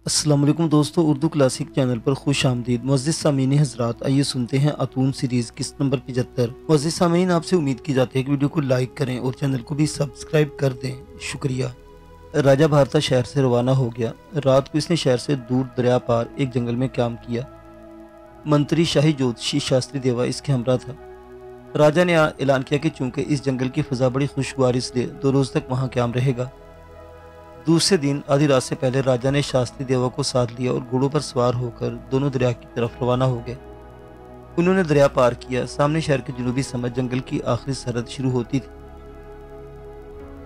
अस्सलाम वालेकुम दोस्तों, उर्दू क्लासिक चैनल पर खुश आमदीद। मुअज़्ज़िज़ सामीन हज़रात, आइए सुनते हैं अतून सीरीज़ किस्त नंबर 75। मुअज़्ज़िज़ सामीन, आपसे उम्मीद की जाती है कि वीडियो को लाइक करें और चैनल को भी सब्सक्राइब कर दें, शुक्रिया। राजा भारता शहर से रवाना हो गया। रात को इसने शहर से दूर दरिया पार एक जंगल में क्याम किया। मंत्री शाही ज्योतिषी शास्त्री देवा इसके हमरा था। राजा ने ऐलान किया कि चूंकि इस जंगल की फ़ज़ा बड़ी खुशगवार, इसलिए 2 रोज़ तक वहाँ क्याम रहेगा। दूसरे दिन आधी रात से पहले राजा ने शास्त्री देवा को साथ लिया और घोड़ों पर सवार होकर दोनों दरिया की तरफ रवाना हो गए। उन्होंने दरिया पार किया। सामने शहर के जनूबी समत जंगल की आखिरी सरहद शुरू होती थी।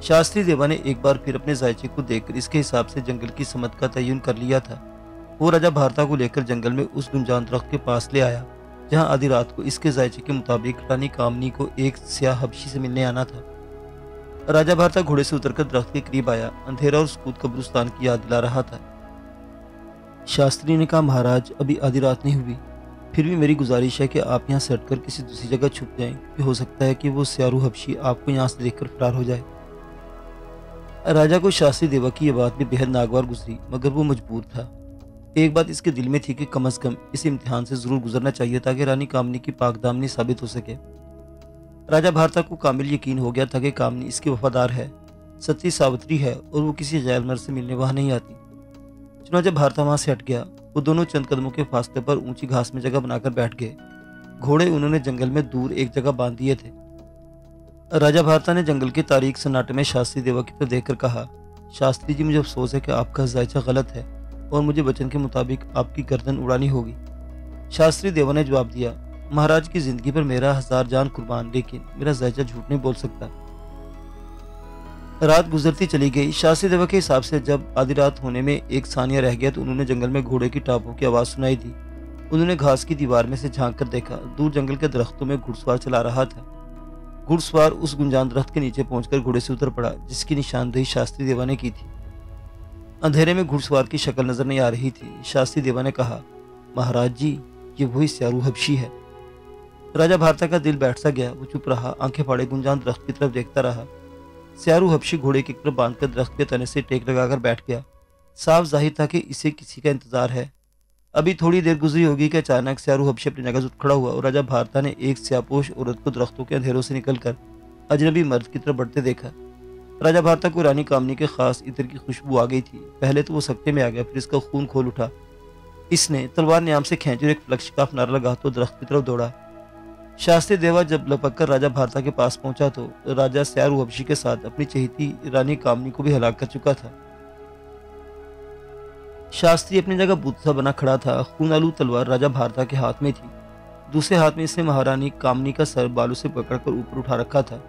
शास्त्री देवा ने एक बार फिर अपने जायचे को देखकर इसके हिसाब से जंगल की समत का तयन कर लिया था। वो राजा भारता को लेकर जंगल में उस गुंजान दरख्त के पास ले आया जहाँ आधी रात को इसके जायचे के मुताबिक रानी कामनी को एक स्याह हबशी से मिलने आना था। राजा भारता घोड़े से उतरकर दरख्त के करीब आया। अंधेरा और सुकूत कब्रिस्तान की याद दिला रहा था। शास्त्री ने कहा, महाराज, अभी आधी रात नहीं हुई, फिर भी मेरी गुजारिश है कि आप यहाँ से हटकर किसी दूसरी जगह छुप जाएं, कि हो सकता है कि वो स्यारू हबशी आपको यहाँ से देखकर फरार हो जाए। राजा को शास्त्री देवा की यह बात भी बेहद नागवार गुजरी, मगर वो मजबूर था। एक बात इसके दिल में थी कि कम अज कम इस इम्तिहान से जरूर गुजरना चाहिए ताकि रानी कामनी की पाकदामनी साबित हो सके। राजा भारता को कामिल यकीन हो गया था कि कामनी इसकी वफादार है, सच्ची सावित्री है और वो किसी गैर मर्द से मिलने वहां नहीं आती। चुनांचे भारता वहां से हट गया। वो दोनों चंद कदमों के फासले पर ऊंची घास में जगह बनाकर बैठ गए। घोड़े उन्होंने जंगल में दूर एक जगह बांध दिए थे। राजा भारता ने जंगल के तारीक सन्नाटे में शास्त्री देवा की तरफ देखकर कहा, शास्त्री जी, मुझे अफसोस है कि आपका जायचा गलत है और मुझे वचन के मुताबिक आपकी गर्दन उड़ानी होगी। शास्त्री देवा ने जवाब दिया, महाराज की जिंदगी पर मेरा 1000 जान कुर्बान, लेकिन मेरा जायचा झूठ नहीं बोल सकता। रात गुजरती चली गई। शास्त्री देवा के हिसाब से जब आधी रात होने में एक सानिया रह गया तो उन्होंने जंगल में घोड़े की टापों की आवाज सुनाई दी। उन्होंने घास की दीवार में से झांक कर देखा। दूर जंगल के दरख्तों में घुड़सवार चला रहा था। घुड़सवार उस गुंजान दरख्त के नीचे पहुंचकर घोड़े से उतर पड़ा जिसकी निशानदेही शास्त्री देवा ने की थी। अंधेरे में घुड़सवार की शक्ल नजर नहीं आ रही थी। शास्त्री देवा ने कहा, महाराज जी, ये वही स्यारू हबशी है। राजा भारता का दिल बैठ सा गया। वो चुप रहा, आंखें फाड़े गुंजान दरख्त की तरफ देखता रहा। स्यारू हबशी घोड़े की तरफ बांधकर दरख्त के तने से टेक लगाकर बैठ गया। साफ जाहिर था कि इसे किसी का इंतजार है। अभी थोड़ी देर गुजरी होगी कि अचानक स्यारू हबशी अपनी जगह से उठ खड़ा हुआ और राजा भारता ने एक स्यापोश औरत को दरख्तों के अंधेरों से निकलकर अजनबी मर्द की तरफ बढ़ते देखा। राजा भारता को रानी कामनी के खास इत्र की खुशबू आ गई थी। पहले तो वो सकते में आ गया, फिर इसका खून खोल उठा। इसने तलवार न्याम से खींची और एक फ्लक्श का नारा लगा तो दरख्त की तरफ दौड़ा। शास्त्री देवा जब लपक कर राजा भारता के पास पहुंचा तो राजा स्यारू हबशी के साथ अपनी चहेती रानी कामनी को भी हलाक कर चुका था। शास्त्री अपनी जगह बुत बना खड़ा था। खून आलू तलवार राजा भारता के हाथ में थी। दूसरे हाथ में इसने महारानी कामनी का सर बालों से पकड़कर ऊपर उठा रखा था।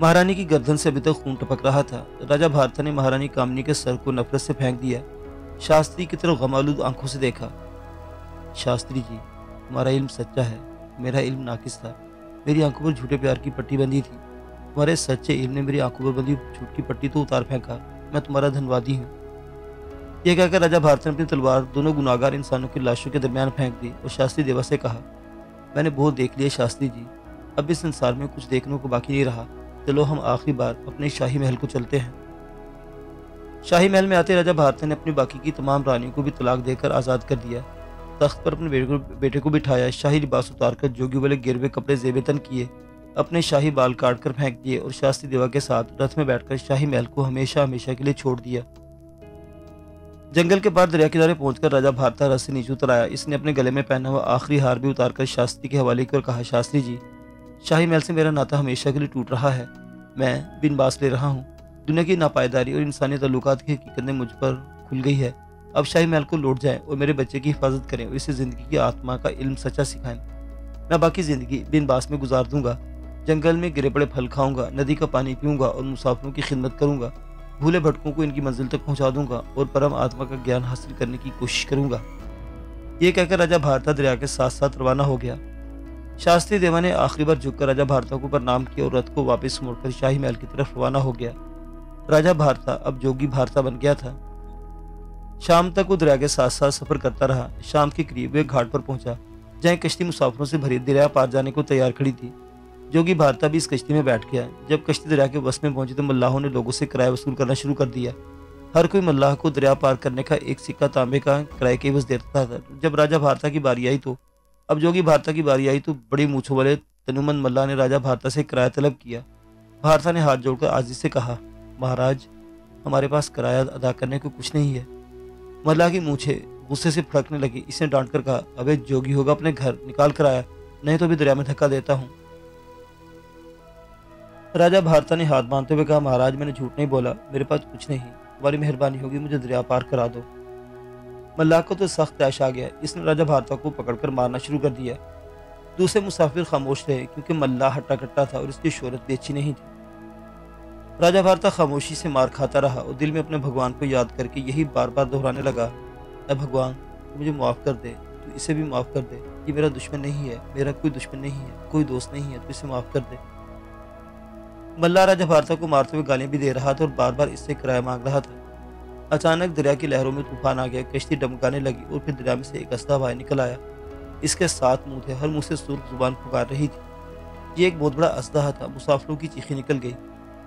महारानी की गर्दन से अभी तक खून टपक रहा था। राजा भारता ने महारानी कामनी के सर को नफरत से फेंक दिया। शास्त्री की तरफ गमालूद आंखों से देखा। शास्त्री जी, तुम्हारा इल्म सच्चा है, मेरा इल्म नाकिस था। मेरी आंखों पर झूठे प्यार की पट्टी बंधी थी। तुम्हारे सच्चे इल्म ने मेरी आंखों पर बंधी झूठ की पट्टी तो उतार फेंका। मैं तुम्हारा धन्यवादी हूँ। यह कहकर राजा भारत ने अपनी तलवार दोनों गुनाहगार इंसानों की लाशों के दरमियान फेंक दी और शास्त्री देवा से कहा, मैंने बहुत देख लिया शास्त्री जी, अब इस संसार में कुछ देखने को बाकी नहीं रहा। चलो हम आखिरी बार अपने शाही महल को चलते हैं। शाही महल में आते राजा भारत ने अपनी बाकी की तमाम रानियों को भी तलाक देकर आज़ाद कर दिया। तख्त पर अपने बेटे को बिठाया। शाही लिबास उतारकर जोगी वाले गिरवे कपड़े जेबेतन किए, अपने शाही बाल काट कर फेंक दिए और शास्त्री देवा के साथ रथ में बैठकर शाही महल को हमेशा हमेशा के लिए छोड़ दिया। जंगल के पार दरिया किनारे पहुंचकर राजा भारता रथ से नीचे उतर आया। इसने अपने गले में पहना हुआ आखिरी हार भी उतारकर शास्त्री के हवाले कर कहा, शास्त्री जी, शाही महल से मेरा नाता हमेशा के लिए टूट रहा है। मैं बिन बास ले रहा हूँ। दुनिया की नापायदारी और इंसानी ताल्लुकात की हकीकत मुझ पर खुल गई है। अब शाही महल को लौट जाएं और मेरे बच्चे की हिफाजत करें और इसे जिंदगी की आत्मा का इल्म सच्चा सिखाएं। मैं बाकी जिंदगी बिन बास में गुजार दूंगा। जंगल में गिरे पड़े फल खाऊंगा, नदी का पानी पीऊंगा और मुसाफिरों की खिदमत करूंगा। भूले भटकों को इनकी मंजिल तक पहुंचा दूंगा और परम आत्मा का ज्ञान हासिल करने की कोशिश करूंगा। ये कहकर राजा भारता दरिया के साथ साथ रवाना हो गया। शास्त्री देवा ने आखिरी बार झुककर राजा भारता को प्रणाम किया और रथ को वापस मोड़कर शाही महल की तरफ रवाना हो गया। राजा भारता अब जोगी भारता बन गया था। शाम तक वो दरिया के साथ साथ सफर करता रहा। शाम के करीब वे घाट पर पहुंचा जहाँ कश्ती मुसाफिरों से भरी दरिया पार जाने को तैयार खड़ी थी। जोगी भारता भी इस कश्ती में बैठ गया। जब कश्ती दरिया के बस में पहुंची तो मल्लाहों ने लोगों से किराया वसूल करना शुरू कर दिया। हर कोई मल्लाह को दरिया पार करने का एक सिक्का तांबे का किराए के एवज देता था। जब राजा भारता की बारी आई तो अब जोगी भारता की बारी आई तो बड़ी मूछों वाले तनुमंद मल्लाह ने राजा भारता से किराया तलब किया। भारता ने हाथ जोड़कर आजी से कहा, महाराज, हमारे पास किराया अदा करने को कुछ नहीं है। मल्लाह की मूछें गुस्से से फड़कने लगी। इसने डांट कर कहा, अबे जोगी होगा अपने घर निकाल कर आया, नहीं तो भी दरिया में धक्का देता हूँ। राजा भारता ने हाथ बांधते हुए कहा, महाराज, मैंने झूठ नहीं बोला, मेरे पास कुछ नहीं, तुम्हारी मेहरबानी होगी, मुझे दरिया पार करा दो। मल्लाह को तो सख्त तैश आ गया। इसने राजा भारता को पकड़कर मारना शुरू कर दिया। दूसरे मुसाफिर खामोश रहे क्योंकि मल्लाह हट्टा कट्टा था और इसकी शोहरत भी अच्छी नहीं थी। राजा भारता खामोशी से मार खाता रहा और दिल में अपने भगवान को याद करके यही बार बार दोहराने लगा, ऐ भगवान, तू मुझे माफ़ कर दे, तू इसे भी माफ़ कर दे, ये मेरा दुश्मन नहीं है, मेरा कोई दुश्मन नहीं है, कोई दोस्त नहीं है, तू इसे माफ़ कर दे। मल्लाह राजा भारता को मारते हुए गालियां भी दे रहा था और बार बार इससे किराया मांग रहा था। अचानक दरिया की लहरों में तूफान आ गया। कश्ती डमकाने लगी और फिर दरिया में से एक अस्दा बाहर निकल आया। इसके 7 मुंह थे, हर मुंह से सुर्ख जुबान पुकार रही थी। ये एक बहुत बड़ा अस्दा था। मुसाफिरों की चीखें निकल गई।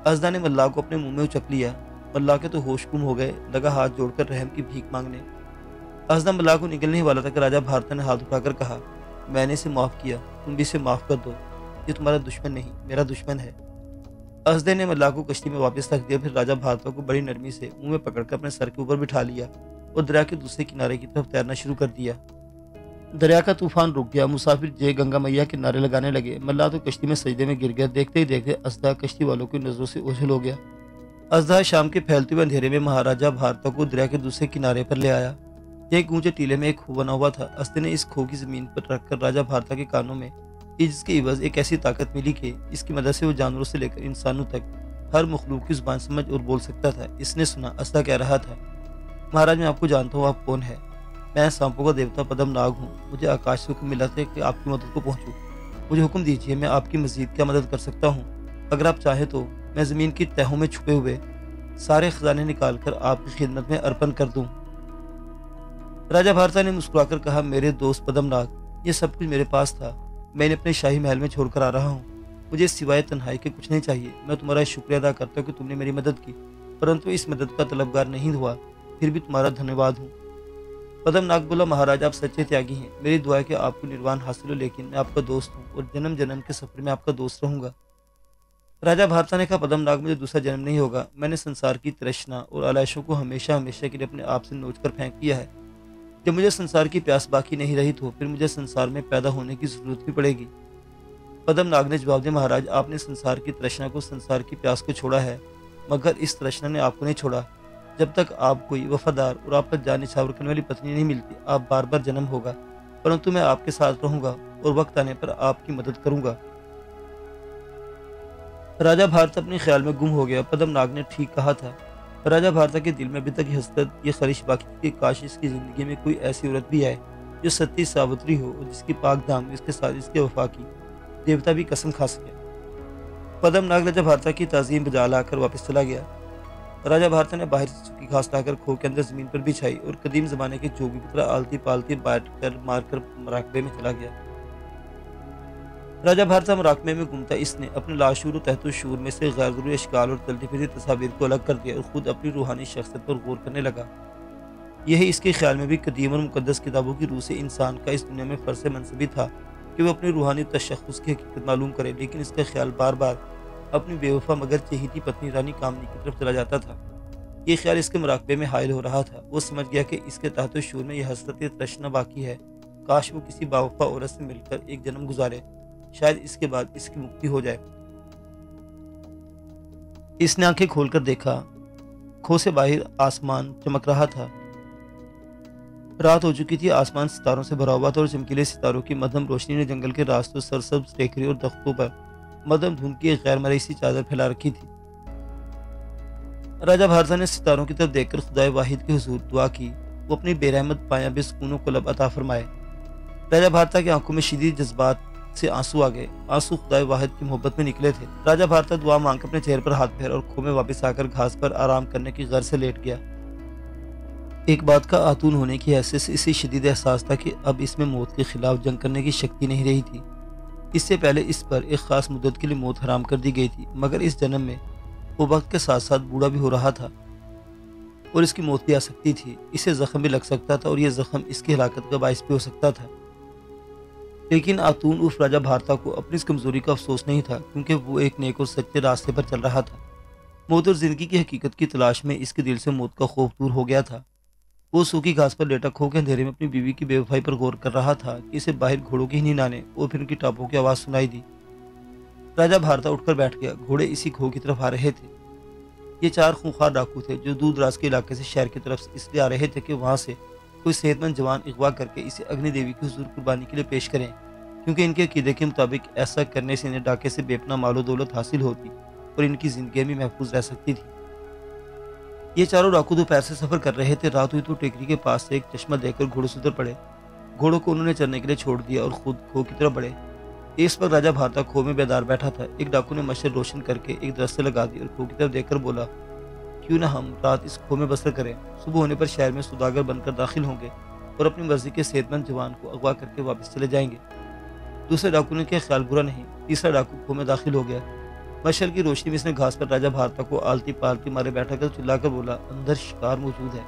अस्दा ने मल्लाह को अपने मुंह में उचक लिया। मल्लाह के तो होश गुम हो गए, लगा हाथ जोड़कर रहम की भीख मांगने। अस्दा मल्लाह को निकलने ही वाला था कि राजा भारता ने हाथ उठाकर कहा, मैंने इसे माफ़ किया, तुम भी इसे माफ़ कर दो, ये तुम्हारा दुश्मन नहीं, मेरा दुश्मन है। अस्दे ने मल्लाह को कश्ती में वापस रख दिया। फिर राजा भारता को बड़ी नरमी से मुंह में पकड़कर अपने सर के ऊपर बिठा लिया और दरिया के दूसरे किनारे की तरफ तैरना शुरू कर दिया। दरिया का तूफान रुक गया। मुसाफिर जय गंगा मैया के नारे लगाने लगे। मल्लाह तो कश्ती में सजदे में गिर गया। देखते ही देखते अस्दा कश्ती वालों की नजरों से ओझल हो गया। अस्दा शाम के फैलते हुए अंधेरे में महाराजा भारता को दरिया के दूसरे किनारे पर ले आया। एक ऊंचे टीले में एक खो बना हुआ था। अस्दे ने इस खो की जमीन पर रखकर राजा भारता के कानों में जिसके इवज एक ऐसी ताकत मिली कि इसकी मदद से वो जानवरों से लेकर इंसानों तक हर मखलूक की जुबान समझ और बोल सकता था। इसने सुना, अस्दा कह रहा था, महाराज, मैं आपको जानता हूँ, आप कौन है? मैं सांपों का देवता पद्म नाग हूँ। मुझे आकाश से हुक्म मिला था कि आपकी मदद को पहुँचूँ। मुझे हुक्म दीजिए, मैं आपकी मजीद क्या मदद कर सकता हूँ? अगर आप चाहें तो मैं ज़मीन की तहों में छुपे हुए सारे खजाने निकाल कर आपकी खिदमत में अर्पण कर दूँ। राजा भारता ने मुस्कुराकर कहा, मेरे दोस्त पद्म नाग, ये सब कुछ मेरे पास था, मैंने अपने शाही महल में छोड़कर आ रहा हूँ। मुझे सिवाय तन्हाई के कुछ नहीं चाहिए। मैं तुम्हारा शुक्रिया अदा करता हूँ कि तुमने मेरी मदद की, परंतु इस मदद का तलबगार नहीं हुआ, फिर भी तुम्हारा धन्यवाद हूँ। पद्म नाग बोला, महाराज, आप सच्चे त्यागी हैं। मेरी दुआ है कि आपको निर्वाण हासिल हो, लेकिन मैं आपका दोस्त हूँ और जन्म जन्म के सफर में आपका दोस्त रहूंगा। राजा भारता ने कहा, पद्म नाग, मुझे दूसरा जन्म नहीं होगा। मैंने संसार की तृष्णा और आलाइशों को हमेशा हमेशा के लिए अपने आप से नोच कर फेंक दिया है। जब मुझे संसार की प्यास बाकी नहीं रही तो फिर मुझे संसार में पैदा होने की जरूरत भी पड़ेगी। पद्म नाग ने जवाब दिया, महाराज, आपने संसार की तृष्णा को, संसार की प्यास को छोड़ा है, मगर इस तृष्णा ने आपको नहीं छोड़ा। जब तक आप कोई वफादार और आप पर जान निछावर करने वाली पत्नी नहीं मिलती, आप बार बार जन्म होगा, परंतु मैं आपके साथ रहूंगा और वक्त आने पर आपकी मदद करूंगा। राजा भारत अपने ख्याल में गुम हो गया। पद्म नाग ने ठीक कहा था। राजा भारता के दिल में अभी तक हसरत ये ख्वाहिश बाकी थी कि काश इसकी जिंदगी में कोई ऐसी औरत भी आए जो सत्य सावित्री हो और जिसकी पाक दाम इसके साथ इसके वफा की देवता भी कसम खा सके। पद्म नाग राजा भारता की ताजीम बजा लाकर वापस चला गया। राजा भारता ने बाहर से सूखी घास लाकर खो के अंदर जमीन पर बिछाई और कदीम जमाने के जोगी की तरह आलती पालती बैठ कर मारकर मराकबे में चला गया। राजा भारता मराकबे में घूमता इसने अपने लाशूर तहत शूर में से गैर ज़रूरी अशकाल और चलती फिरती तस्वीर को अलग कर दिया और खुद अपनी रूहानी शख्सियत पर गौर करने लगा। यही इसके ख्याल में भी कदीम और मुकद्दस किताबों की रूह से इंसान का इस दुनिया में फ़र्ज़ मनसबी था कि वह अपनी रूहानी तशख़्ख़ुस की हकीकत मालूम करे, लेकिन इसका ख्याल बार बार अपनी बेवफा मगर चहेती पत्नी रानी कामनी की तरफ चला जाता था। ये ख्याल इसके मराकबे में हायल हो रहा था। वो समझ गया कि इसके तहत शूर में यह हसरत तृष्णा बाकी है। काश वो किसी बावफा औरत से मिलकर एक जन्म गुजारे, शायद इसके बाद इसकी मुक्ति हो जाए। इसने आंखें खोलकर देखा, खो से बाहर आसमान चमक रहा था। रात हो चुकी थी, आसमान सितारों से भरा हुआ था और चमकीले सितारों की मध्यम रोशनी ने जंगल के रास्तों, सरसब्ज टेकरी और दख्तों पर मध्यम धुंध की एक गैर मरई सी चादर फैला रखी थी। राजा भारता ने सितारों की तरफ देखकर खुदाए वाहिद के हुजूर दुआ की, वो अपनी बेरहमत पाया बेसुकूनों को लब अता फरमाए। राजा भारता की आंखों में शदीद जज्बात से आंसू आ गए। आंसू खुदाए वाहिद की मोहब्बत में निकले थे। राजा भारता दुआ मांग अपने चेहरे पर हाथ फेर और खो में वापस आकर घास पर आराम करने की गर्ज से लेट गया। एक बात का आतून होने की हैसियत से इसे शदीद एहसास था कि अब इसमें मौत के खिलाफ जंग करने की शक्ति नहीं रही थी। इससे पहले इस पर एक खास मुद्दत के लिए मौत हराम कर दी गई थी, मगर इस जन्म में वो वक्त के साथ साथ बूढ़ा भी हो रहा था। और इसकी मौत भी आ सकती थी। इसे जख्म भी लग सकता था और यह जख्म इसकी हलाकत का बायस भी हो सकता था। लेकिन आतून उर्फ राजा भारता को अपनी इस कमजोरी का अफसोस नहीं था, क्योंकि वो एक नेक और सच्चे रास्ते पर चल रहा था। मौत और जिंदगी की हकीकत की तलाश में इसके दिल से मौत का खौफ दूर हो गया था। वो सूखी घास पर लेटा खो के अंधेरे में अपनी बीवी की बेवफाई पर गौर कर रहा था कि इसे बाहर घोड़ों की नींद आने और फिर उनकी टापों की आवाज सुनाई दी। राजा भारता उठकर बैठ गया। घोड़े इसी खो की तरफ आ रहे थे। ये 4 खूंखार डाकू थे जो दूर दराज के इलाके से शहर की तरफ इसलिए आ रहे थे कि वहां से कोई सेहतमंद जवान अगवा करके इसे अग्नि देवी की हुजूर कुर्बानी के लिए पेश करें, क्योंकि इनके अकीदे के मुताबिक ऐसा करने से इन्हें डाके से बेपना मालो दौलत हासिल होती और इनकी जिंदगी भी महफूज रह सकती थी। ये चारों डाकू दोपहर से सफर कर रहे थे। रात हुई तो टेकरी के पास से एक चश्मा देखकर घोड़ों से उतर पड़े। घोड़ों को उन्होंने चरने के लिए छोड़ दिया और खुद खो की तरफ बढ़े। इस पर राजा भारता खो में बेदार बैठा था। एक डाकू ने मशर रोशन करके एक दरख्त से लगा दी और खो की तरफ देखकर बोला, क्यों ना हम रात इस खो में बसर करें। सुबह होने पर शहर में सौदागर बनकर दाखिल होंगे और अपनी मर्जी के सेहतमंद जवान को अगवा करके वापस चले जाएंगे। दूसरे डाकू ने क्या ख्याल बुरा नहीं। तीसरा डाकू खो में दाखिल हो गया। मशल की रोशनी में इसने घास पर राजा भारता को आलती पालती मारे बैठा कर चिल्लाकर बोला, अंदर शिकार मौजूद है।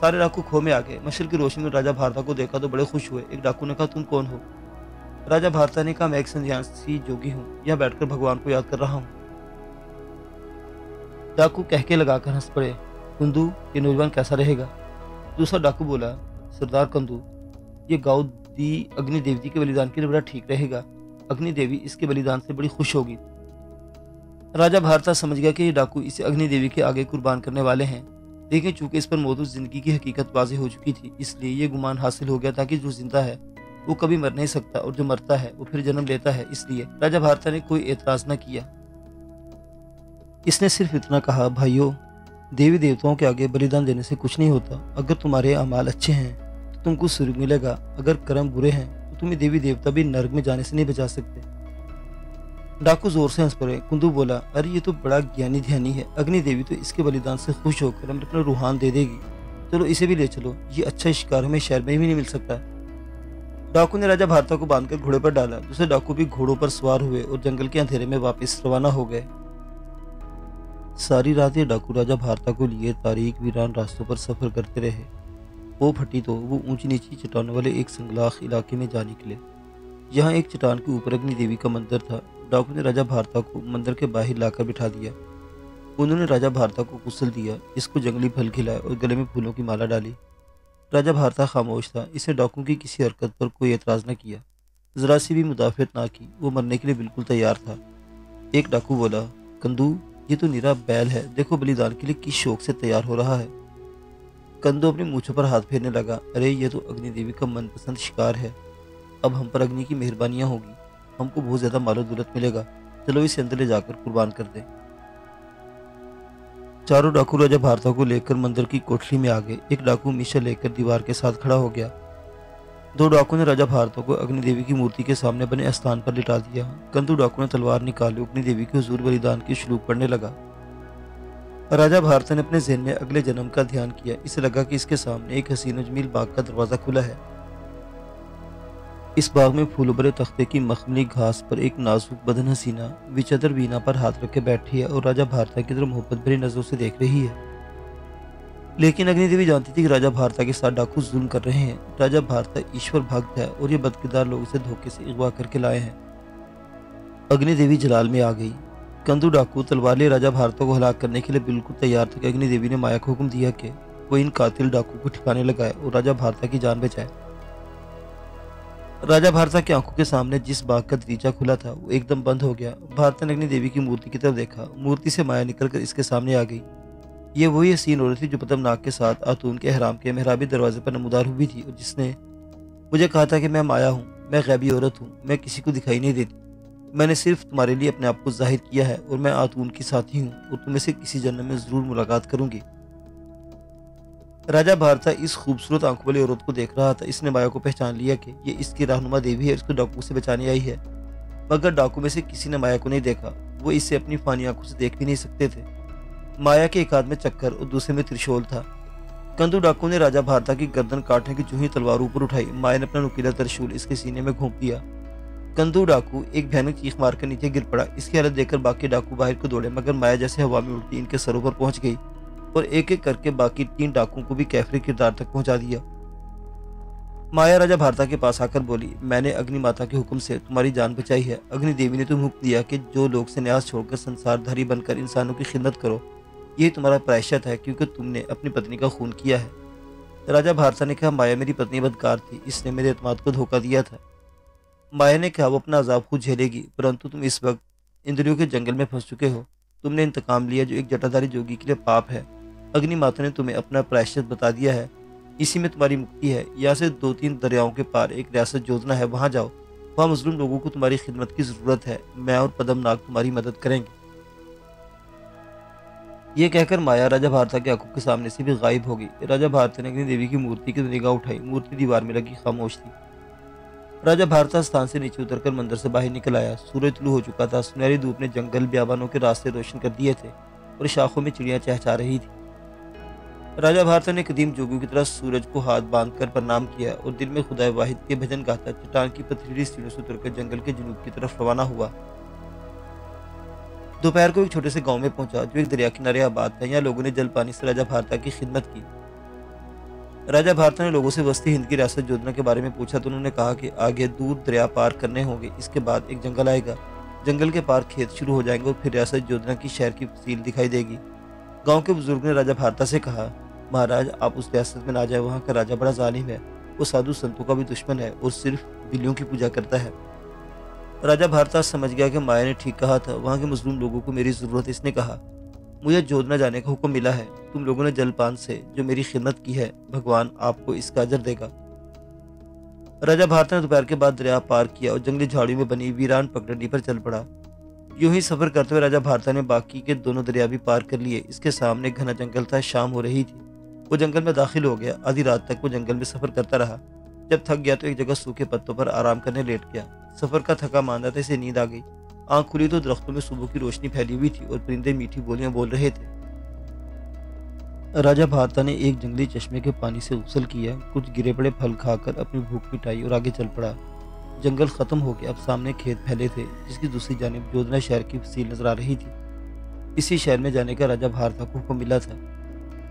सारे डाकू खो में आ गए। मशल की रोशनी में राजा भारता को देखा तो बड़े खुश हुए। एक डाकू ने कहा, तुम कौन हो? राजा भारता ने कहा, मैं एक सन्यासी जोगी हूँ, यहाँ बैठकर भगवान को याद कर रहा हूँ। डाकू कहके लगाकर हंस पड़े, कुंदू ये नौजवान कैसा रहेगा? दूसरा डाकू बोला, सरदार कंदू ये गाँव दी अग्नि देवती के बलिदान के लिए बड़ा ठीक रहेगा। अग्नि देवी इसके बलिदान से बड़ी खुश होगी। राजा भारता समझ गया कि ये डाकू इसे अग्नि देवी के आगे कुर्बान करने वाले हैं, लेकिन चूंकि इस पर मौजूद जिंदगी की हकीकत वाज़ेह हो चुकी थी, इसलिए ये गुमान हासिल हो गया था कि जो जिंदा है वो कभी मर नहीं सकता और जो मरता है वो फिर जन्म लेता है। इसलिए राजा भारता ने कोई एतराज न किया। इसने सिर्फ इतना कहा, भाइयों देवी देवताओं के आगे बलिदान देने से कुछ नहीं होता। अगर तुम्हारे अमाल अच्छे हैं तो तुमको स्वर्ग मिलेगा, अगर कर्म बुरे हैं तो तुम्हें देवी देवता भी नर्क में जाने से नहीं बचा सकते। डाकू जोर से हंस पड़े। कुंदू बोला, अरे ये तो बड़ा ज्ञानी ध्यानी है। अग्नि देवी तो इसके बलिदान से खुश होकर हमें अपना रूहान दे देगी। चलो इसे भी ले चलो, ये अच्छा शिकार हमें शहर में भी नहीं मिल सकता। डाकू ने राजा भारता को बांधकर घोड़े पर डाला। दूसरे डाकू भी घोड़ों पर सवार हुए और जंगल के अंधेरे में वापस रवाना हो गए। सारी रात ये डाकू राजा भारता को लिए तारीख वीरान रास्तों पर सफर करते रहे। वो फटी तो वो ऊंची नीची चट्टानों वाले एक संगलाख इलाके में जा निकले। यहाँ एक चट्टान के ऊपर अग्नि देवी का मंदिर था। डाकू ने राजा भारता को मंदिर के बाहर लाकर बिठा दिया। उन्होंने राजा भारता को गुस्ल दिया, इसको जंगली फल खिलाए और गले में फूलों की माला डाली। राजा भारता खामोश था। इसने डाकू की किसी हरकत पर कोई एतराज न किया, जरा सी भी मुदाफियत ना की। वो मरने के लिए बिल्कुल तैयार था। एक डाकू बोला, कंदू ये तो निरा बैल है, देखो बलिदान के लिए किस शौक से तैयार हो रहा है। कंदू अपनी मूंछों पर हाथ फेरने लगा, अरे ये तो अग्नि देवी का मनपसंद शिकार है। अब हम पर अग्नि की मेहरबानियां होगी, हमको बहुत ज्यादा मालो दौलत मिलेगा। चलो इसे अंदर ले जाकर कुर्बान कर दें। चारों डाकू राजा भारता को लेकर मंदिर की कोठरी में आ गए। एक डाकू मीशा लेकर दीवार के साथ खड़ा हो गया। 2 डाकू ने राजा भारता को अग्नि देवी की मूर्ति के सामने बने स्थान पर लिटा दिया। कंदू डाकू ने तलवार निकाली, अग्नि देवी के हुजूर बलिदान की श्लोक पढ़ने लगा। राजा भारता ने अपने ज़हन में अगले जन्म का ध्यान किया। इसे लगा कि इसके सामने एक हसीन जमील बाग का दरवाजा खुला है। इस बाग में फूलों भरे तख्ते की मखमली घास पर एक नाजुक बदन हसीना विचदर वीणा पर हाथ रख के बैठी है और राजा भारता की तरफ मोहब्बत भरी नजरों से देख रही है। लेकिन अग्नि देवी जानती थी कि राजा भारता के साथ डाकू जुल्म कर रहे हैं। राजा भारता ईश्वर भक्त है और ये बदकिरदार लोग इसे धोखे से अगवा करके लाए हैं। अग्नि देवी जलाल में आ गई। कंदू डाकू तलवार ले राजा भारता को हलाक करने के लिए बिल्कुल तैयार थे कि अग्नि देवी ने माया को हुक्म दिया कि वो इन कातिल डाकू को ठिकाने लगाए और राजा भारता की जान बचाए। राजा भारता की आंखों के सामने जिस बाग का दरीचा खुला था वो एकदम बंद हो गया। भारता ने अग्नि देवी की मूर्ति की तरफ देखा। मूर्ति से माया निकलकर इसके सामने आ गई। ये वही हसीन औरत थी जो पदमनाक के साथ आतून के अहराम के मेहराबी दरवाजे पर नमूदार हुई थी और जिसने मुझे कहा था कि मैं माया हूँ, मैं गैबी औरत हूँ, मैं किसी को दिखाई नहीं देती, मैंने सिर्फ तुम्हारे लिए अपने आप को जाहिर किया है और मैं आतून की साथी हूँ और तुम्हें से किसी जन्म में जरूर मुलाकात करूंगी। राजा भारता इस खूबसूरत आंखों वाली औरत को देख रहा था। इसने माया को पहचान लिया कि ये इसकी रहनुमा देवी है, इसको डाकू से बचाने आई है। मगर डाकू में से किसी ने माया को नहीं देखा। वो इसे अपनी फानी आंखों से देख भी नहीं सकते थे। माया के एक हाथ में चक्कर और दूसरे में त्रिशूल था। कंदू डाकू ने राजा भारता की गर्दन काटने की जो ही तलवार ऊपर उठाई, माया ने अपना नुकीला त्रिशूल इसके सीने में घोंप दिया। कंदू डाकू एक भयानक चीख मारकर नीचे गिर पड़ा। इसकी हालत देखकर बाकी डाकू बाहर को दौड़े, मगर माया जैसे हवा में उड़ती इनके सरों पर पहुंच गई और एक एक करके बाकी 3 डाकुओं को भी कैफरे किरदार तक पहुंचा दिया। माया राजा भारता के पास आकर बोली, मैंने अग्नि माता के हुक्म से तुम्हारी जान बचाई है। अग्नि देवी ने तुम्हें हुक्म दिया कि जो लोग संन्यास छोड़कर संसारधारी बनकर इंसानों की खिदमत करो, यही तुम्हारा प्रायश्चित है, क्योंकि तुमने अपनी पत्नी का खून किया है। राजा भारता ने कहा, माया मेरी पत्नी बदकार थी, इसने मेरे एतमाद को धोखा दिया था। माया ने कहा, वो अपना अजाब खुद झेलेगी, परंतु तुम इस वक्त इंद्रियों के जंगल में फंस चुके हो। तुमने इंतकाम लिया जो एक जटाधारी जोगी के लिए पाप है। अग्नि माता ने तुम्हें अपना प्रायश्चित बता दिया है, इसी में तुम्हारी मुक्ति है। यहाँ से 2-3 दरियाओं के पार एक रियासत जोधना है, वहां जाओ। वहां मजलूम लोगों को तुम्हारी खिदमत की जरूरत है। मैं और पद्मनाग तुम्हारी मदद करेंगे। ये कहकर माया राजा भारता की आंखों के सामने से भी गायब हो गई। राजा भारता ने अग्नि देवी की मूर्ति की निगाह उठाई। मूर्ति दीवार में लगी खामोश थी। राजा भारता स्थान से नीचे उतरकर मंदिर से बाहर निकल आया। सूरज तुलू हो चुका था। सुनहरी धूप ने जंगल बियाबानों के रास्ते रोशन कर दिए थे और शाखों में चिड़ियां चहचहा रही थी। राजा भारता ने कदीम जोगियों की तरह सूरज को हाथ बांधकर प्रणाम किया और दिल में खुदा वाहिद के भजन गाता चट्टान की पथरीली सीढ़ियों से उतरकर जंगल के जुनूब की तरफ रवाना हुआ। दोपहर को एक छोटे से गांव में पहुंचा जो एक दरिया किनारे आबाद था। यहाँ लोगों ने जल पानी से राजा भारता की खिदमत की। राजा भारता ने लोगों से वस्ती हिंद की रियासत जोधना के बारे में पूछा तो उन्होंने कहा कि आगे दूर दरिया पार करने होंगे, इसके बाद एक जंगल आएगा, जंगल के पार खेत शुरू हो जाएंगे और फिर रियासत जोधना की शहर की तफसील दिखाई देगी। गांव के बुजुर्ग ने राजा भारता से कहा, महाराज आप उस रियासत में ना जाए, वहाँ का राजा बड़ा जालिम है, वो साधु संतों का भी दुश्मन है और सिर्फ बिल्लियों की पूजा करता है। राजा भारता समझ गया कि माया ने ठीक कहा था, वहाँ के मजलूम लोगों को मेरी जरूरत है। इसने कहा, मुझे जोधना जाने का हुक्म मिला है। तुम लोगों ने जलपान से जो मेरी खिदमत की है, भगवान आपको इसका अजर देगा। राजा भारता ने दोपहर के बाद दरिया पार किया और जंगली झाड़ियों में बनी वीरान पगडंडी पर चल पड़ा। यूं ही सफर करते हुए राजा भारता ने बाकी के दोनों दरिया भी पार कर लिए। इसके सामने घना जंगल था। शाम हो रही थी। वो जंगल में दाखिल हो गया। आधी रात तक वो जंगल में सफर करता रहा। जब थक गया तो एक जगह सूखे पत्तों पर आराम करने लेट गया। सफर का थका मांदा था, इसे नींद आ गई। आंख खुली तो दरख्तों में सुबह की रोशनी फैली हुई थी और परिंदे मीठी बोलियां बोल रहे थे। राजा भारता ने एक जंगली चश्मे के पानी से गुस्ल किया, कुछ गिरे पड़े फल खाकर अपनी भूख मिटाई और आगे चल पड़ा। जंगल खत्म हो गया। अब सामने खेत फैले थे, जिसकी दूसरी जानिब जोधना शहर की फसील नजर आ रही थी। इसी शहर में जाने का राजा भारता को हुक्म मिला था।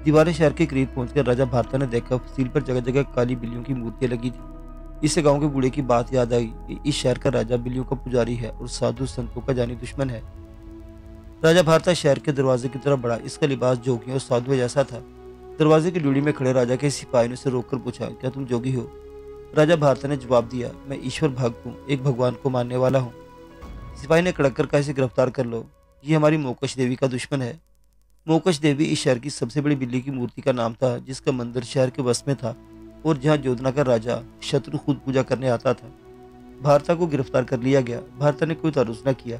दीवारें शहर के करीब पहुंचकर राजा भारता ने देखा फसील पर जगह जगह काली बिल्लियों की मूर्तियां लगी थी। इससे गांव के बूढ़े की बात याद आई कि इस शहर का राजा बिल्लियों का पुजारी है और साधु संतों का जानी दुश्मन है। राजा भारता शहर के दरवाजे की तरफ बढ़ा। इसका लिबास जोगियों और साधुओं जैसा था। दरवाजे की ड्यूड़ी में खड़े राजा के सिपाही ने उसे रोककर पूछा, क्या तुम जोगी हो? राजा भारता ने जवाब दिया, मैं ईश्वर भक्त हूँ, एक भगवान को मानने वाला हूँ। सिपाही ने कड़क कर कहा, इसे गिरफ्तार कर लो, ये हमारी मोकश देवी का दुश्मन है। मोकश देवी इस शहर की सबसे बड़ी बिल्ली की मूर्ति का नाम था, जिसका मंदिर शहर के वश में था और जहाँ जोधना का राजा शत्रु खुद पूजा करने आता था। भारता को गिरफ्तार कर लिया गया। भारता ने कोई तारुफ न किया।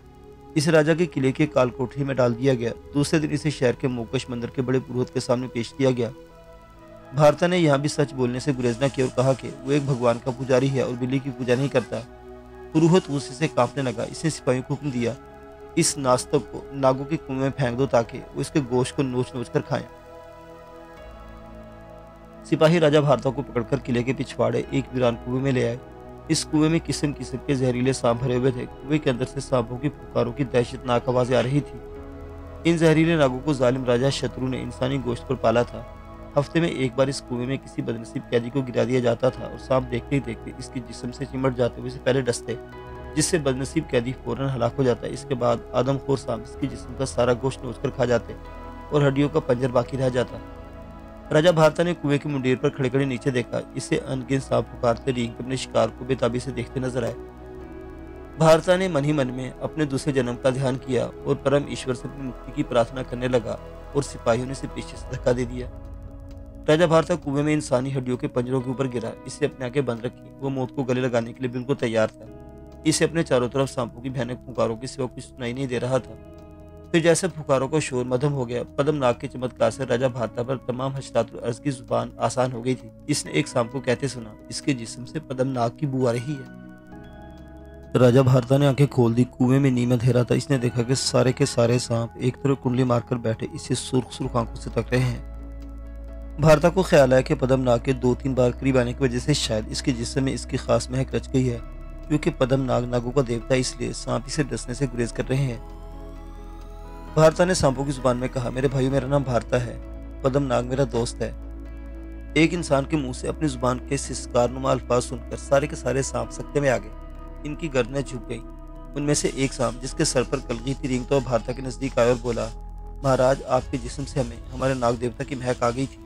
इसे राजा के किले के काल कोठरी में डाल दिया गया। दूसरे दिन इसे शहर के मोकश मंदिर के बड़े पुरोहित के सामने पेश किया गया। भारता ने यहाँ भी सच बोलने से गुरेज न किया और कहा कि वो एक भगवान का पुजारी है और बिल्ली की पूजा नहीं करता। पुरोहित गुस्से से कांपने लगा। इसने सिपाहियों को हुक्म दिया, इस नास्तिक को नागों के कुएं में फेंक दो ताकि वो इसके गोश्त को नोच नोच कर खाएं। सिपाही राजा भारता को पकड़कर किले के पिछवाड़े एक वीरान कुएं में ले आए। इस कुएं में किस्म किस्म के जहरीले सांप भरे हुए थे। कुएं के अंदर से सांपों की पुकारों की दहशतनाक आवाजें आ रही थी। इन जहरीले नागों को जालिम राजा शत्रु ने इंसानी गोश्त पर पाला था। हफ्ते में एक बार इस कुएं में किसी बदनसीब कैदी को गिरा दिया जाता था और सांप देखते ही देखते इसके जिस्म से चिमट जाते हुए पहले डसते, जिससे बदनसीब कैदी फौरन हलाक हो जाता। इसके बाद आदमखोर सांप इसके जिस्म का सारा गोश्त नोच कर खा जाते और हड्डियों का पंजर बाकी रह जाता। राजा भारता ने कुएं की मुंडेर पर खड़े खड़े नीचे देखा। इसे अनगिनत सांप पुकारते रींग अपने शिकार को बेताबी से देखते नजर आए। भारता ने मन ही मन में अपने दूसरे जन्म का ध्यान किया और परम ईश्वर से अपनी मुक्ति की प्रार्थना करने लगा और सिपाहियों ने इसे पीछे से धक्का दे दिया। राजा भारता कुएं में इंसानी हड्डियों के पंजरों के ऊपर गिरा। इसे अपनी आंखें बंद रखी। वो मौत को गले लगाने के लिए बिल्कुल तैयार था। इसे अपने चारों तरफ सांपों की भयानक पुकारों के सिवा कुछ सुनाई नहीं दे रहा था। फिर जैसे पुकारों का शोर मध्यम हो गया, पद्मनाग के चमत्कार से राजा भारता पर तमाम हशरात और अर्ज की जुबान आसान हो गई थी। इसने एक सांप को कहते सुना, इसके जिस्म से पद्मनाग की बू आ रही है। राजा भारता ने आंखें खोल दी। कुएं में नीम अंधेरा था। इसने देखा कि सारे के सारे सांप एक तरफ कुंडली मारकर बैठे इसे सुर्ख सुर्ख आंखों से तक रहे हैं। भारता को ख्याल आया कि पद्मनाग के 2-3 बार करीब आने की वजह से शायद इसके जिस्म में इसकी खास महक रच गई है। क्योंकि पद्मनाग नागों का देवता, इसलिए सांप इसे डसने से गुरेज कर रहे हैं। भारता ने सांपों की जुबान में कहा, मेरे भाइयों, मेरा नाम भारता है। पद्मनाग मेरा दोस्त है। एक इंसान के मुंह से अपनी जुबान के सिस्कारनुमा अल्फाज सुनकर सारे के सारे सांप सकते में आ गए। इनकी गर्दनें झुक गईं। उनमें से एक सांप, जिसके सर पर कलगी रेंगता हुआ भारता के नजदीक आया और बोला, महाराज, आपके जिस्म से हमें हमारे नाग देवता की महक आ गई थी।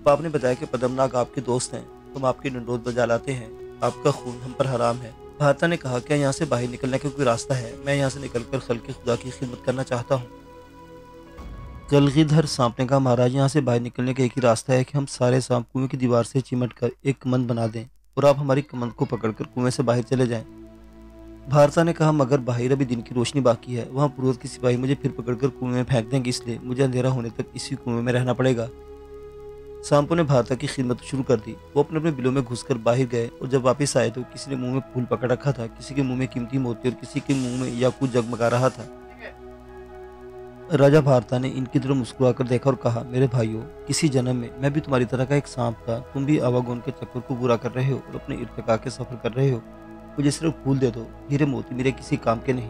बाप ने बताया कि पद्मनाग आपके दोस्त हैं, तुम आपकी डंडोत बजा लाते हैं, आपका खून हम पर हराम है। भारता ने कहा, क्या यहाँ से बाहर निकलने का कोई रास्ता है? मैं यहाँ से निकलकर खल्क़े खुदा की खिदमत करना चाहता हूँ। गलगीधर सांप ने कहा, महाराज, यहाँ से बाहर निकलने का एक ही रास्ता है कि हम सारे सांप कुएं की दीवार से चिमट कर एक कमंद बना दें और आप हमारी कमंद को पकड़कर कुएं से बाहर चले जाएं। भारता ने कहा, मगर बाहर अभी दिन की रोशनी बाकी है, वहाँ पुरोहित के सिपाही मुझे फिर पकड़कर कुएं में फेंक देंगे, इसलिए मुझे अंधेरा होने तक इसी कुएं में रहना पड़ेगा। सांपों ने भारता की खिदमत शुरू कर दी। वो अपने अपने बिलों में घुसकर बाहर गए और जब वापस आए तो किसी ने मुंह में फूल पकड़ रखा था, किसी के मुंह में कीमती मोती और किसी के मुंह में याकूत जगमगा रहा था। राजा भारता ने इनकी तरफ मुस्कुराकर देखा और कहा, मेरे भाइयों, किसी जन्म में मैं भी तुम्हारी तरह का एक सांप था। तुम भी आवागोन के चक्कर को पूरा कर रहे हो और अपने इर्तिका के सफर कर रहे हो। मुझे सिर्फ फूल दे दो, हीरे मोती मेरे किसी काम के नहीं।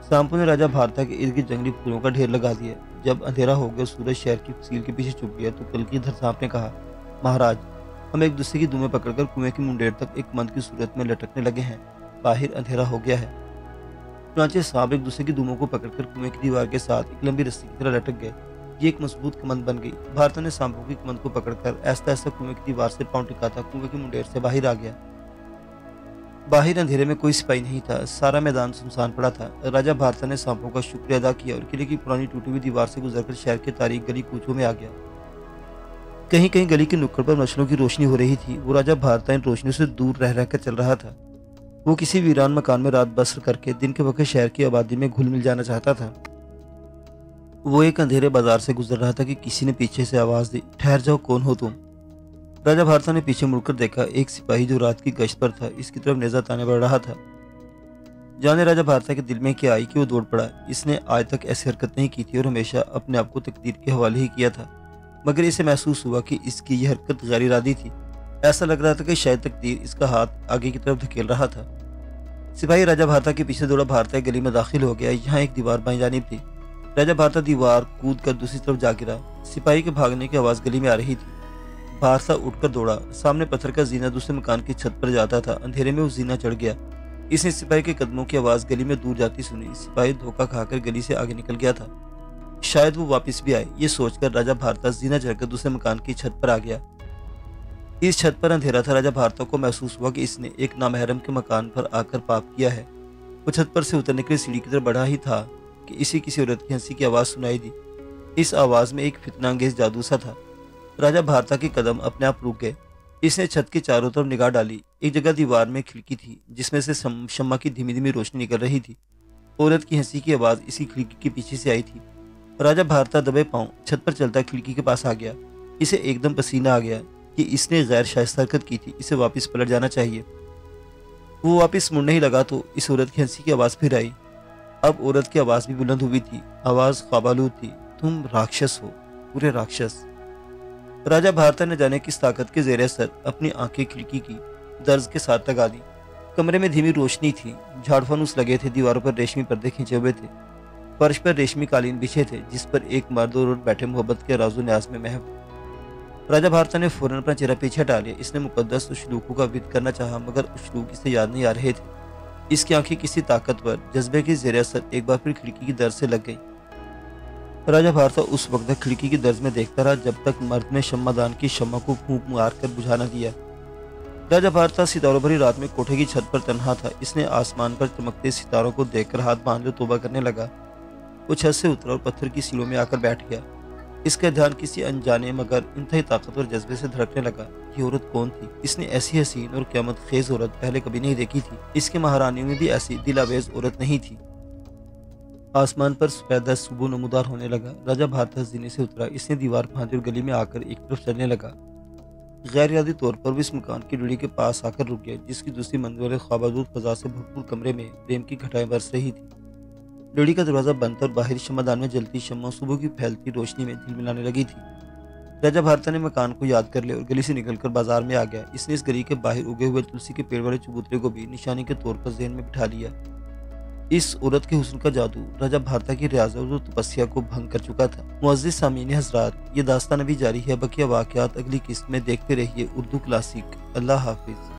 सांपों ने राजा भारता के इर्द गिर्द जंगली फूलों का ढेर लगा दिया। जब अंधेरा हो गया, सूरज शहर की फसील के पीछे छुप गया तो कलगीधर सांप ने कहा, महाराज, हम एक दूसरे की दुमें पकड़कर कुएं की मुंडेर तक एक मंद की सूरत में लटकने लगे हैं। बाहर अंधेरा हो गया है। चुनाचे सांप एक दूसरे की दुमों को पकड़कर कुएं की दीवार के साथ एक लंबी रस्सी की तरह लटक गए। ये एक मजबूत कमंद बन गई। भारता ने सांपों की कमंद को पकड़कर ऐसा ऐसा कुएं की दीवार से पांव टिकाता कुएं की मुंडेर से बाहर आ गया। बाहर अंधेरे में कोई सिपाही नहीं था। सारा मैदान सुनसान पड़ा था। राजा भारता ने सांपों का शुक्रिया अदा किया और किले की पुरानी टूटी हुई दीवार से गुजरकर शहर के तारीख गली कूचों में आ गया। कहीं कहीं गली के नुक्कड़ पर मशालों की रोशनी हो रही थी। वो राजा भारता इन रोशनियों से दूर रह रहकर चल रहा था। वो किसी वीरान मकान में रात बसर करके दिन के वक्त शहर की आबादी में घुल मिल जाना चाहता था। वो एक अंधेरे बाजार से गुजर रहा था कि किसी ने पीछे से आवाज दी, ठहर जाओ, कौन हो तुम? राजा भारता ने पीछे मुड़कर देखा। एक सिपाही जो रात की गश्त पर था इसकी तरफ नेज़ा ताने बढ़ रहा था। जाने राजा भारता के दिल में क्या आई कि वो दौड़ पड़ा। इसने आज तक ऐसी हरकत नहीं की थी और हमेशा अपने आप को तकदीर के हवाले ही किया था, मगर इसे महसूस हुआ कि इसकी यह हरकत गैर इरादी थी। ऐसा लग रहा था कि शायद तकदीर इसका हाथ आगे की तरफ धकेल रहा था। सिपाही राजा भारता के पीछे दौड़ा। भारता गली में दाखिल हो गया। यहाँ एक दीवार बाईं जानिब थी। राजा भारता दीवार कूद कर दूसरी तरफ जा गिरा। सिपाही के भागने की आवाज गली में आ रही थी। भारता उठकर दौड़ा। सामने पत्थर का जीना दूसरे मकान की छत पर जाता था। अंधेरे में वो जीना चढ़ गया। इसने सिपाही के कदमों की आवाज गली में दूर जाती सुनी। सिपाही धोखा खाकर गली से आगे निकल गया था। शायद वो वापस भी आए, ये सोचकर राजा भारता जीना चढ़कर दूसरे मकान की छत पर आ गया। इस छत पर अंधेरा था। राजा भारता को महसूस हुआ कि इसने एक नामहरम के मकान पर आकर पाप किया है। वो छत पर से उतरने के लिए सीढ़ी की तरफ बढ़ा ही था कि इसे किसी औरत की हंसी की आवाज सुनाई दी। इस आवाज में एक फितना अंगेज जादू सा था। राजा भारता के कदम अपने आप रुक गए। इसने छत के चारों तरफ निगाह डाली। एक जगह दीवार में खिड़की थी जिसमें से शम्मा की धीमी धीमी रोशनी निकल रही थी। औरत की हंसी की आवाज इसी खिड़की के पीछे से आई थी। राजा भारता दबे पांव छत पर चलता खिड़की के पास आ गया। इसे एकदम पसीना आ गया कि इसने गैर शाइस्ता हरकत की थी। इसे वापस पलट जाना चाहिए। वो वापस मुड़ने ही लगा तो इस औरत की हंसी की आवाज फिर आई। अब औरत की आवाज भी बुलंद हुई थी। आवाज ख्वाबालूद थी, तुम राक्षस हो, पूरे राक्षस। राजा भारता ने जाने किस ताकत के जेर असर अपनी आंखें खिड़की की दर्ज के साथ लगा दी। कमरे में धीमी रोशनी थी। झाड़फानूस लगे थे। दीवारों पर रेशमी पर्दे खींचे हुए थे। फर्श पर रेशमी कालीन बिछे थे जिस पर एक मर्द और औरत बैठे मोहब्बत के राजो न्याज में महव। राजा भारता ने फौरन अपना चेहरा पीछे हटा लिया। इसने मुकद्दस उशलूकों का विद करना चाहा, मगर उशलूक इसे याद नहीं आ रहे थे। इसकी आंखें किसी ताकतवर जज्बे के जेर असर एक बार फिर खिड़की की दर्ज से लग गई। राजा भारता उस वक्त तक खिड़की की दर्ज में देखता रहा जब तक मर्द ने शम्मादान की शम्मा को फूंक मार कर बुझा न दिया। राजा भारता सितारों भरी रात में कोठे की छत पर तन्हा था। इसने आसमान पर चमकते सितारों को देखकर हाथ बांध लो तौबा करने लगा। वो छत से उतरा और पत्थर की सीढ़ियों में आकर बैठ गया। इसका ध्यान किसी अनजाने मगर इंतहाई ताकतवर जज्बे से धड़कने लगा। ये औरत कौन थी? इसने ऐसी हसीन और क़यामत खेज औरत पहले कभी नहीं देखी थी। इसके महारानियों में भी ऐसी दिलावेज औरत नहीं थी। आसमान पर सफेद सुबह नमूदार होने लगा। राजा भारता जीने से उतरा। इसने दीवार फांदी और गली में आकर एक तरफ चलने लगा। गैर इरादी तौर पर वो इस मकान की डोरी के पास आकर रुक गया जिसकी दूसरी मंजिल वाले ख्वाबालूद फजा से भरपूर कमरे में प्रेम की घटाएं बरस रही थी। डोरी का दरवाजा बंद था और बाहरी शम्मादान में जलती शम्मा सुबह की फैलती रोशनी में झिलमिलाने लगी थी। राजा भारता ने मकान को याद कर लिया और गली से निकलकर बाजार में आ गया। इसने इस गली के बाहर उगे हुए तुलसी के पेड़ वाले चबूतरे को भी निशानी के तौर पर जहन में बिठा लिया। इस औरत के हुस्न का जादू राजा भारता की रियाजत और तपस्या को भंग कर चुका था। मुअज़्ज़िज़ सामीन हज़रात, ये दास्तान अभी जारी है। बकिया वाक़यात अगली किस्त में देखते रहिए उर्दू क्लासिक। अल्लाह हाफ़िज़।